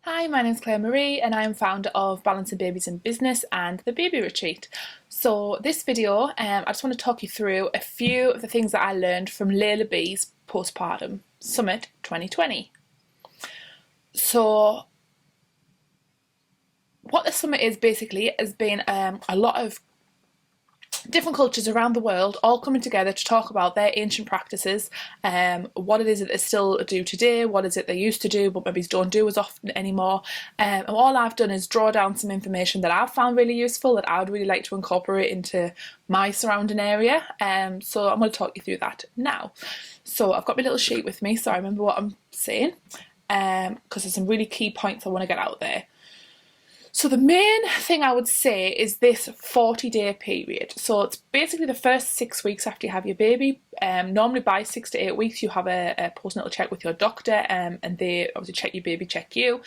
Hi, my name is Claire Marie and I am founder of Balancing Babies in Business and the Baby Retreat. So this video, I just want to talk you through a few of the things that I learned from Layla B's Postpartum Summit 2020. So what the summit is basically has been a lot of different cultures around the world all coming together to talk about their ancient practices, what it is that they still do today, what is it they used to do but maybe don't do as often anymore. And all I've done is draw down some information that I've found really useful that I would really like to incorporate into my surrounding area. So I'm going to talk you through that now. So I've got my little sheet with me so I remember what I'm saying, because there's some really key points I want to get out there. So the main thing I would say is this 40-day period. So it's basically the first 6 weeks after you have your baby. Normally by 6 to 8 weeks you have a postnatal check with your doctor, and they obviously check your baby, check you.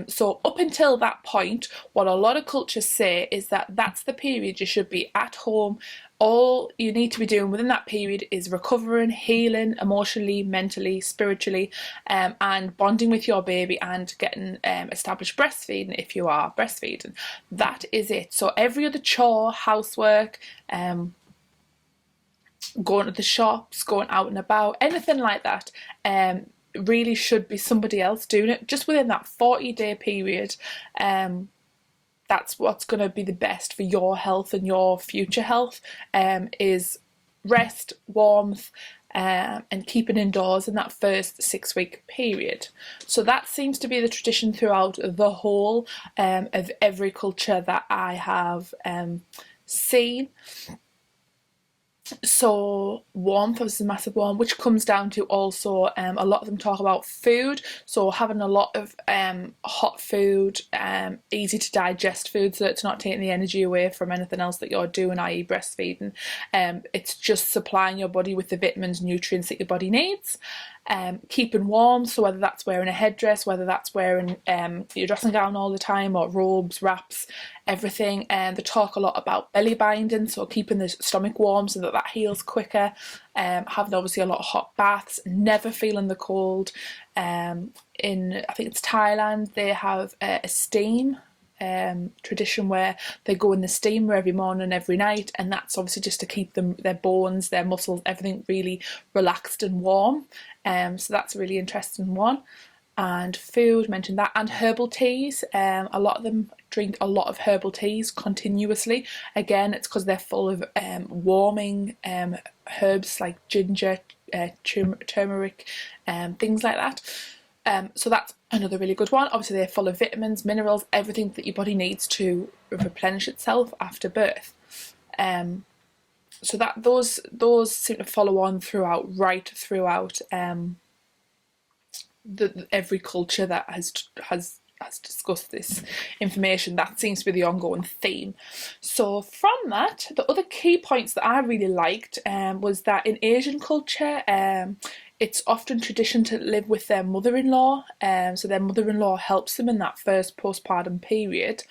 So up until that point, what a lot of cultures say is that that's the period you should be at home. All you need to be doing within that period is recovering, healing emotionally, mentally, spiritually, and bonding with your baby and getting established breastfeeding if you are breastfeeding. That is it. So every other chore, housework, going to the shops, going out and about, anything like that, really should be somebody else doing it just within that 40-day period. That's what's going to be the best for your health and your future health, is rest, warmth, and keeping indoors in that first 6-week period. So that seems to be the tradition throughout the whole of every culture that I have seen. So warmth is a massive one, which comes down to also a lot of them talk about food. So having a lot of hot food, easy to digest food, so it's not taking the energy away from anything else that you're doing, i.e. breastfeeding. It's just supplying your body with the vitamins, nutrients that your body needs. Keeping warm, so whether that's wearing a headdress, whether that's wearing your dressing gown all the time, or robes, wraps, everything. And they talk a lot about belly binding, so keeping the stomach warm so that heals quicker. Having obviously a lot of hot baths, never feeling the cold. In I think it's Thailand, they have a steam tradition where they go in the steamer every morning, every night, and that's obviously just to keep them, their bones, their muscles, everything really relaxed and warm. So that's a really interesting one. And food, mentioned that, and herbal teas. A lot of them drink a lot of herbal teas continuously. Again, it's because they're full of warming herbs like ginger, turmeric, things like that. So that's another really good one. Obviously they're full of vitamins, minerals, everything that your body needs to replenish itself after birth. So that those seem to follow on right throughout every culture that has discussed this information. That seems to be the ongoing theme. So from that, the other key points that I really liked was that in Asian culture, it's often tradition to live with their mother-in-law, so their mother-in-law helps them in that first postpartum period.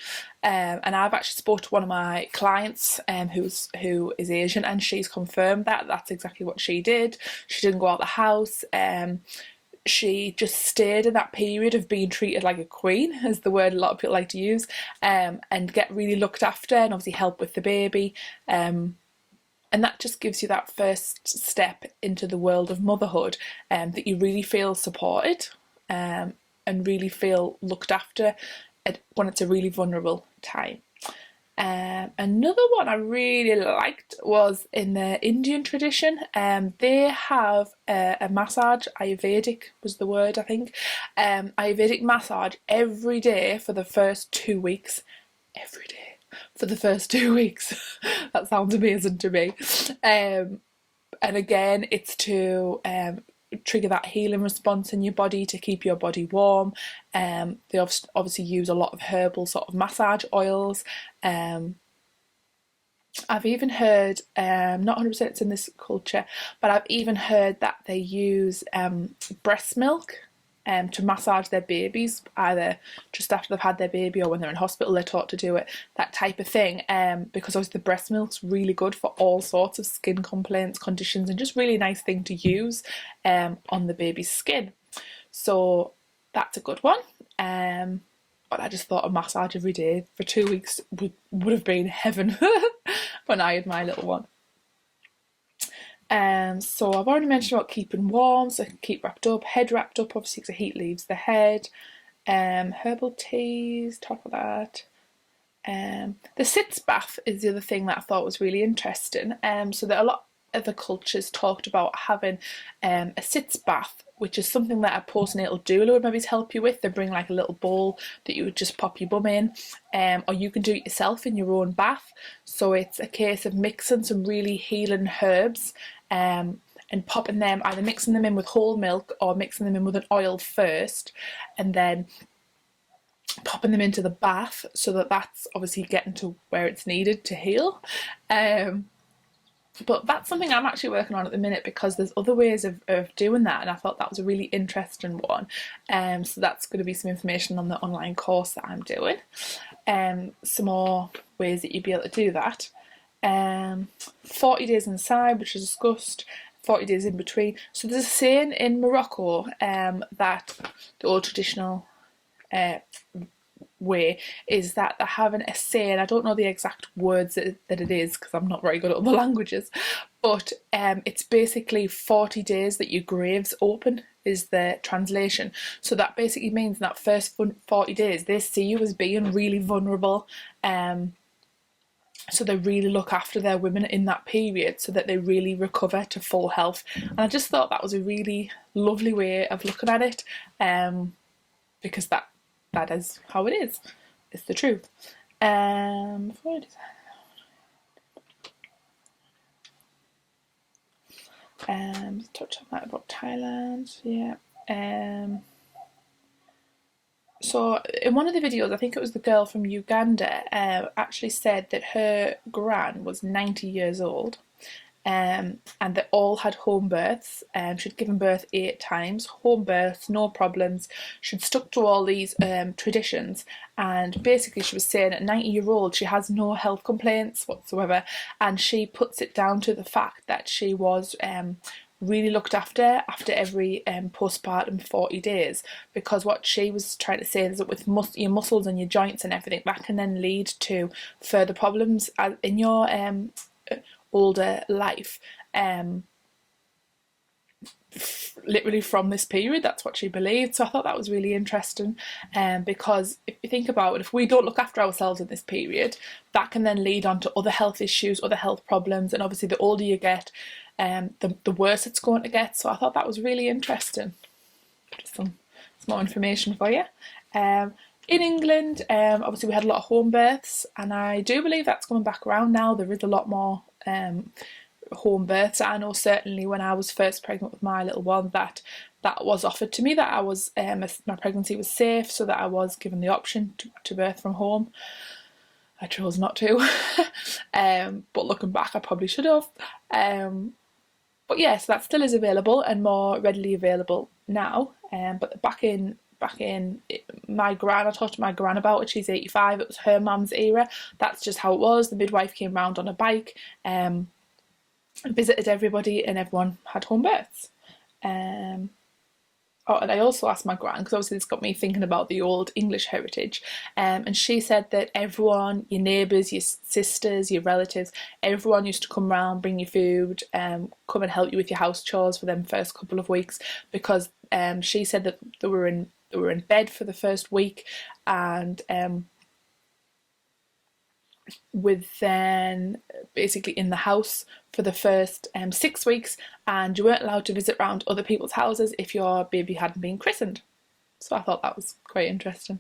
And I've actually spoke to one of my clients who is Asian, and she's confirmed that that's exactly what she did. She didn't go out the house. She just stayed in that period of being treated like a queen, is the word a lot of people like to use, and get really looked after and obviously help with the baby. And that just gives you that first step into the world of motherhood, that you really feel supported, and really feel looked after when it's a really vulnerable time. Another one I really liked was in the Indian tradition. They have a massage, Ayurvedic was the word, I think. Ayurvedic massage every day for the first 2 weeks. Every day for the first 2 weeks. That sounds amazing to me. And again, it's to trigger that healing response in your body, to keep your body warm. They obviously use a lot of herbal sort of massage oils. I've even heard, not 100% it's in this culture, but I've even heard that they use breast milk to massage their babies, either just after they've had their baby or when they're in hospital they're taught to do it, that type of thing, because obviously the breast milk's really good for all sorts of skin complaints, conditions, and just really nice thing to use on the baby's skin. So that's a good one. But I just thought a massage every day for 2 weeks would have been heaven when I had my little one. So I've already mentioned about keeping warm, so I can keep wrapped up, head wrapped up, obviously because the heat leaves the head. Herbal teas, top of that. The sitz bath is the other thing that I thought was really interesting. So that a lot of the cultures talked about having a sitz bath, which is something that a postnatal doula would maybe help you with. They bring like a little bowl that you would just pop your bum in, or you can do it yourself in your own bath. So it's a case of mixing some really healing herbs and popping them, either mixing them in with whole milk or mixing them in with an oil first, and then popping them into the bath, so that that's obviously getting to where it's needed to heal. But that's something I'm actually working on at the minute, because there's other ways of doing that, and I thought that was a really interesting one. So that's going to be some information on the online course that I'm doing. Some more ways that you'd be able to do that. 40 days inside, which is discussed, 40 days in between. So there's a saying in Morocco that the old traditional way is that they're having a saying, I don't know the exact words that it is because I'm not very good at other languages, but it's basically 40 days that your grave's open is the translation. So that basically means in that first 40 days they see you as being really vulnerable, so they really look after their women in that period so that they really recover to full health. And I just thought that was a really lovely way of looking at it, because that is how it is. It's the truth. Touch on that about Thailand. Yeah. So in one of the videos, I think it was the girl from Uganda, actually said that her gran was 90 years old, and they all had home births. She'd given birth 8 times, home births, no problems. She'd stuck to all these traditions, and basically she was saying at 90-year-old she has no health complaints whatsoever, and she puts it down to the fact that she was really looked after every postpartum 40 days, because what she was trying to say is that with your muscles and your joints and everything, that can then lead to further problems in your older life, literally from this period. That's what she believed. So I thought that was really interesting, because if you think about it, if we don't look after ourselves in this period, that can then lead on to other health issues, other health problems, and obviously the older you get, the worse it's going to get. So I thought that was really interesting. Just some more information for you. In England, obviously we had a lot of home births, and I do believe that's coming back around now. There is a lot more home births. I know certainly when I was first pregnant with my little one that was offered to me, that I was my pregnancy was safe, so that I was given the option to birth from home. I chose not to, but looking back I probably should have. But yeah, so that still is available and more readily available now. But back in my gran, I talked to my gran about it. She's 85. It was her mum's era. That's just how it was. The midwife came round on a bike, visited everybody, and everyone had home births. Oh, and I also asked my gran, because obviously this got me thinking about the old English heritage, and she said that everyone, your neighbours, your sisters, your relatives, everyone used to come round, bring you food, come and help you with your house chores for them first couple of weeks, because she said that they were in bed for the first week, and with then basically in the house for the first 6 weeks, and you weren't allowed to visit around other people's houses if your baby hadn't been christened. So I thought that was quite interesting.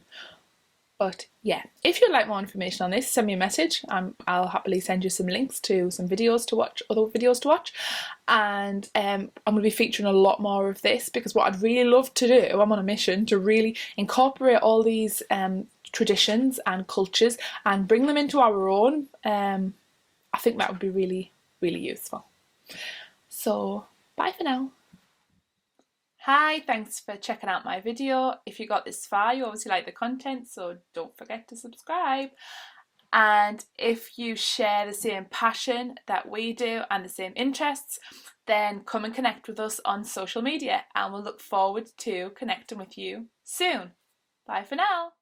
But yeah, if you'd like more information on this, send me a message. I'll happily send you some links to some videos to watch, other videos to watch, and I'm going to be featuring a lot more of this, because what I'd really love to do, I'm on a mission to really incorporate all these traditions and cultures and bring them into our own. I think that would be really, really useful. So bye for now. Hi, thanks for checking out my video. If you got this far, you obviously like the content, so don't forget to subscribe. And if you share the same passion that we do and the same interests, then come and connect with us on social media, and we'll look forward to connecting with you soon. Bye for now.